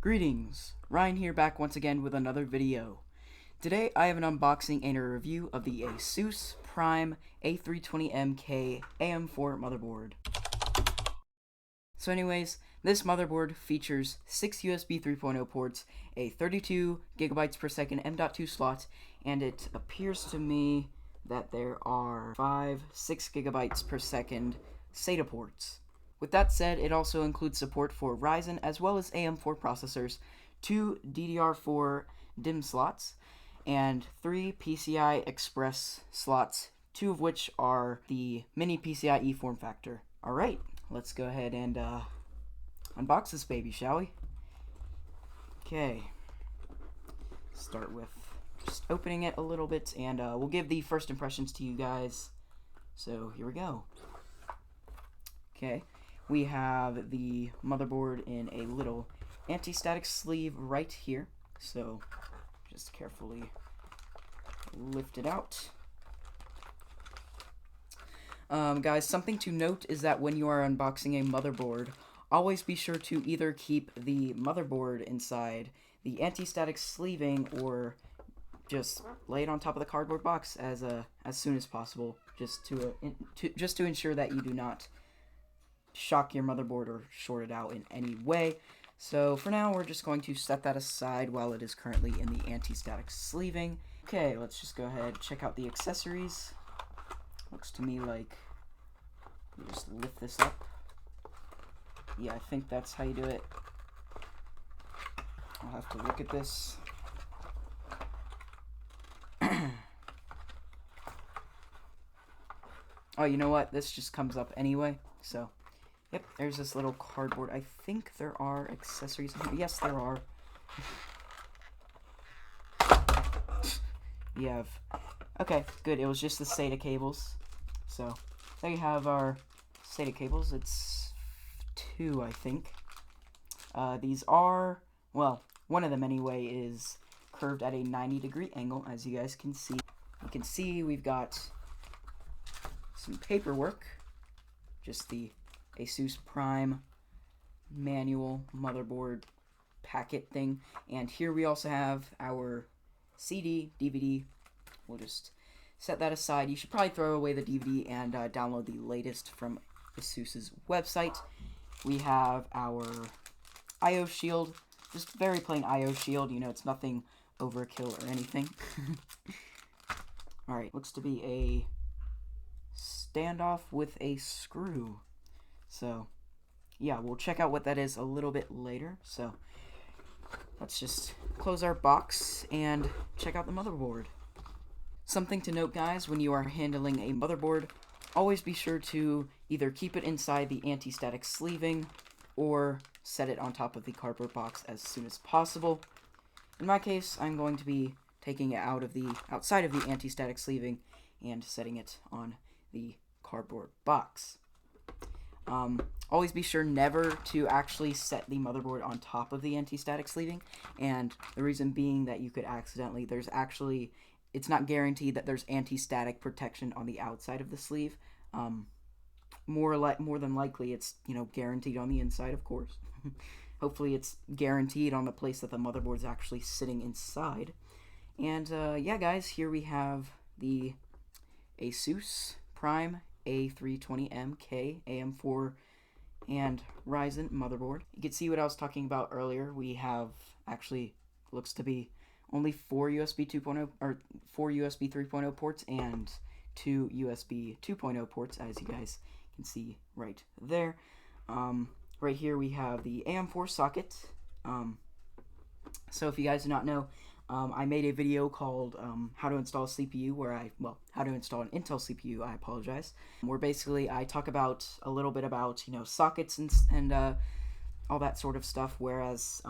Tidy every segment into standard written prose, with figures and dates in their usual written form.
Greetings, Ryan here back once again with another video. Today I have an unboxing and a review of the ASUS Prime A320M-K AM4 motherboard. So anyways, this motherboard features 6 USB 3.0 ports, a 32 gigabytes per second M.2 slot, and it appears to me that there are 6 gigabytes per second SATA ports. With that said, it also includes support for Ryzen as well as AM4 processors, 2 DDR4 Dimm slots, and 3 PCI Express slots, 2 of which are the mini PCIe form factor. Alright, let's go ahead and unbox this baby, shall we? Okay, start with just opening it a little bit, and we'll give the first impressions to you guys. So here we go. Okay. We have the motherboard in a little anti-static sleeve right here. So just carefully lift it out. Guys, something to note is that when you are unboxing a motherboard, always be sure to either keep the motherboard inside the anti-static sleeving or just lay it on top of the cardboard box as soon as possible, just to ensure that you do not shock your motherboard or short it out in any way. So for now, we're just going to set that aside while it is currently in the anti-static sleeving. Okay, let's just go ahead and check out the accessories. Looks to me like you just lift this up. Yeah, I think that's how you do it. I'll have to look at this. Oh, you know what? This just comes up anyway, so yep, there's this little cardboard. I think there are accessories in here. Yes, there are. You have... Okay, good. It was just the SATA cables. So, there you have our SATA cables. It's 2, I think. These are... Well, one of them anyway is curved at a 90-degree angle, as you guys can see. You can see we've got some paperwork. Just the ASUS Prime manual motherboard packet thing, and here we also have our CD, DVD. We'll just set that aside. You should probably throw away the DVD and download the latest from ASUS's website. We have our I/O shield, just very plain I/O shield. You know, it's nothing overkill or anything. Alright, looks to be a standoff with a screw. So, yeah, we'll check out what that is a little bit later. So, let's just close our box and check out the motherboard. Something to note, guys, when you are handling a motherboard, always be sure to either keep it inside the anti-static sleeving or set it on top of the cardboard box as soon as possible. In my case, I'm going to be taking it outside of the anti-static sleeving and setting it on the cardboard box. Always be sure never to actually set the motherboard on top of the anti-static sleeving, and the reason being that you could accidentally, it's not guaranteed that there's anti-static protection on the outside of the sleeve. More than likely it's, guaranteed on the inside, of course. Hopefully it's guaranteed on the place that the motherboard's actually sitting inside. And yeah, guys, here we have the ASUS Prime A320M-K AM4 and Ryzen motherboard. You can see what I was talking about earlier. We have actually looks to be only 4 USB 2.0 or 4 USB 3.0 ports and 2 USB 2.0 ports, as you guys can see right there. Right here we have the AM4 socket. So if you guys do not know, I made a video called how to install a CPU how to install an Intel CPU, I apologize, where basically I talk about a little bit about, sockets and all that sort of stuff, whereas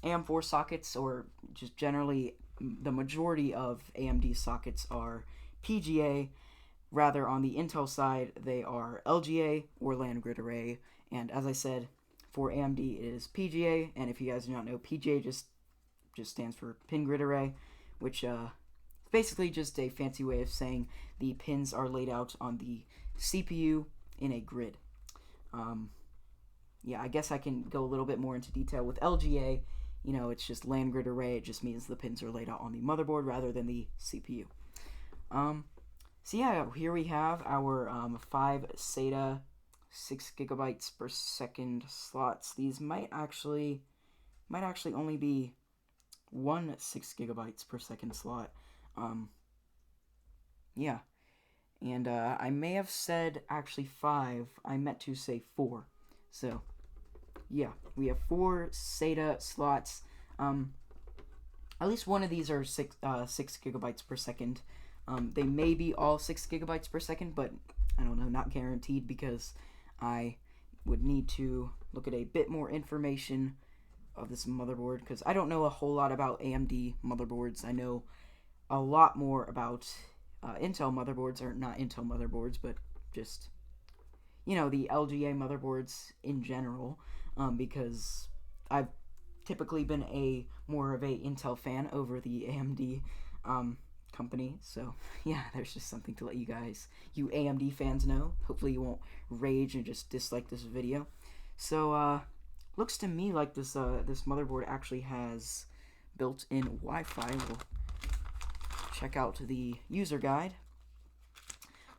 AM4 sockets, or just generally the majority of AMD sockets, are PGA. Rather, on the Intel side, they are LGA or land grid array, and as I said, for AMD it is PGA, and if you guys do not know, PGA just stands for pin grid array, which is basically just a fancy way of saying the pins are laid out on the CPU in a grid. Yeah, I guess I can go a little bit more into detail with LGA. you know, it's just land grid array. It just means the pins are laid out on the motherboard rather than the CPU. So yeah, here we have our 5 SATA 6 gigabytes per second slots. These might actually only be 1 6 gigabytes per second slot. Yeah, and I may have said actually 5. I meant to say 4. So yeah, we have 4 SATA slots. At least one of these are 6 gigabytes per second. They may be all 6 gigabytes per second, but I don't know, not guaranteed, because I would need to look at a bit more information of this motherboard, because I don't know a whole lot about AMD motherboards. I know a lot more about Intel motherboards, or not Intel motherboards, but just, you know, the LGA motherboards in general, because I've typically been more of a Intel fan over the AMD company. So yeah, there's just something to let you AMD fans know. Hopefully you won't rage and just dislike this video. So looks to me like this motherboard actually has built-in Wi-Fi. We'll check out the user guide.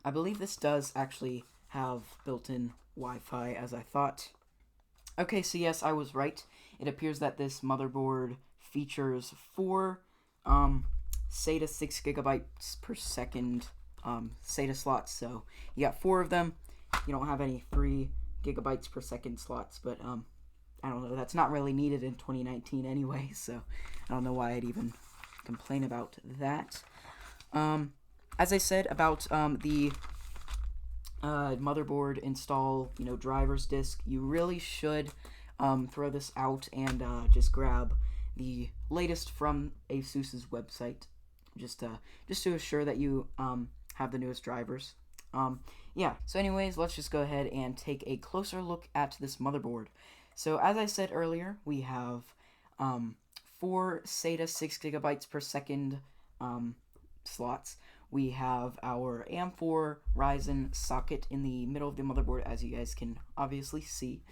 I believe this does actually have built-in Wi-Fi, as I thought. Okay, so yes, I was right. It appears that this motherboard features 4 SATA 6 gigabytes per second SATA slots. So you got 4 of them. You don't have any 3 gigabytes per second slots, but I don't know. That's not really needed in 2019 anyway, so I don't know why I'd even complain about that. As I said about the motherboard install, you know, driver's disk, you really should throw this out and just grab the latest from ASUS's website, just to assure that you have the newest drivers. Yeah, so anyways, let's just go ahead and take a closer look at this motherboard. So as I said earlier, we have 4 SATA 6 gigabytes per second slots. We have our AM4 Ryzen socket in the middle of the motherboard, as you guys can obviously see.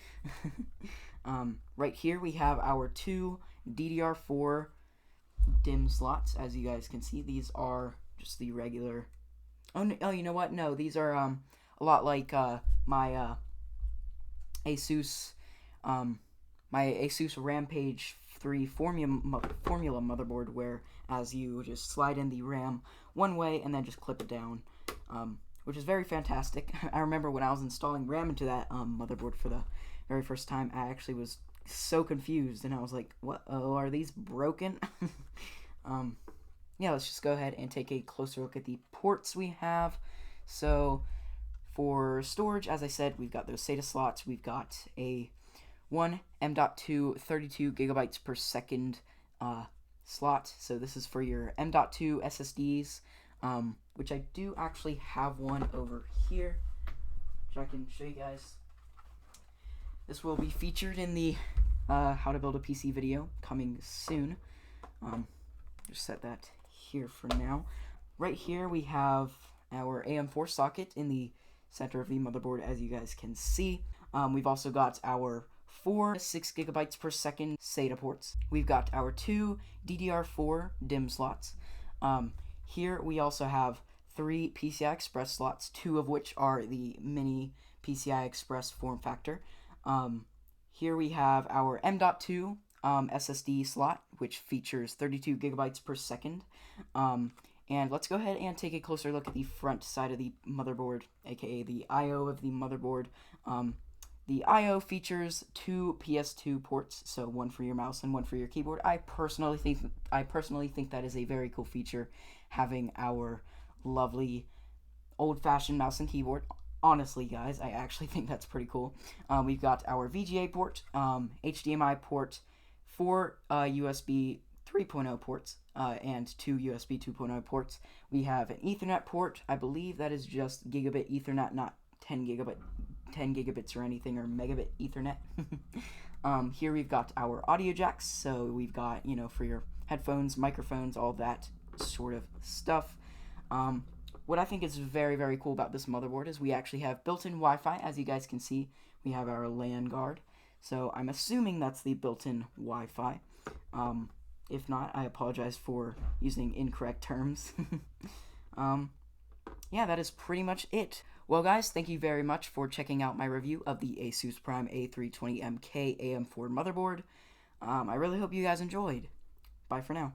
Right here we have our 2 DDR4 Dimm slots, as you guys can see. These are just the regular... Oh, you know what? No, these are a lot like my ASUS Rampage 3 formula motherboard, where as you just slide in the RAM one way and then just clip it down, which is very fantastic. I remember when I was installing RAM into that motherboard for the very first time, I actually was so confused, and I was like, what? Oh, are these broken? Yeah, let's just go ahead and take a closer look at the ports we have. So for storage, as I said, we've got those SATA slots. We've got a 1 M.2 32 gigabytes per second slot. So this is for your M.2 SSDs, which I do actually have one over here, which I can show you guys. This will be featured in the how to build a PC video coming soon. Just set that here for now. Right here we have our AM4 socket in the center of the motherboard, as you guys can see. We've also got our 4 6 gigabytes per second SATA ports. We've got our 2 DDR4 Dimm slots. Here we also have 3 PCI Express slots, 2 of which are the mini PCI Express form factor. Here we have our M.2 SSD slot, which features 32 gigabytes per second. And let's go ahead and take a closer look at the front side of the motherboard, aka the I/O of the motherboard. The I/O features 2 PS2 ports, so one for your mouse and one for your keyboard. I personally think that is a very cool feature, having our lovely old-fashioned mouse and keyboard. Honestly, guys, I actually think that's pretty cool. We've got our VGA port, HDMI port, 4 USB 3.0 ports, and 2 USB 2.0 ports. We have an Ethernet port. I believe that is just gigabit Ethernet, not 10 gigabits or anything, or megabit Ethernet. Here we've got our audio jacks, so we've got, you know, for your headphones, microphones, all that sort of stuff. What I think is very, very cool about this motherboard is we actually have built-in Wi-Fi. As you guys can see, we have our LAN guard. So I'm assuming that's the built-in Wi-Fi. If not, I apologize for using incorrect terms. Yeah, that is pretty much it. Well, guys, thank you very much for checking out my review of the ASUS Prime A320M-K AM4 motherboard. I really hope you guys enjoyed. Bye for now.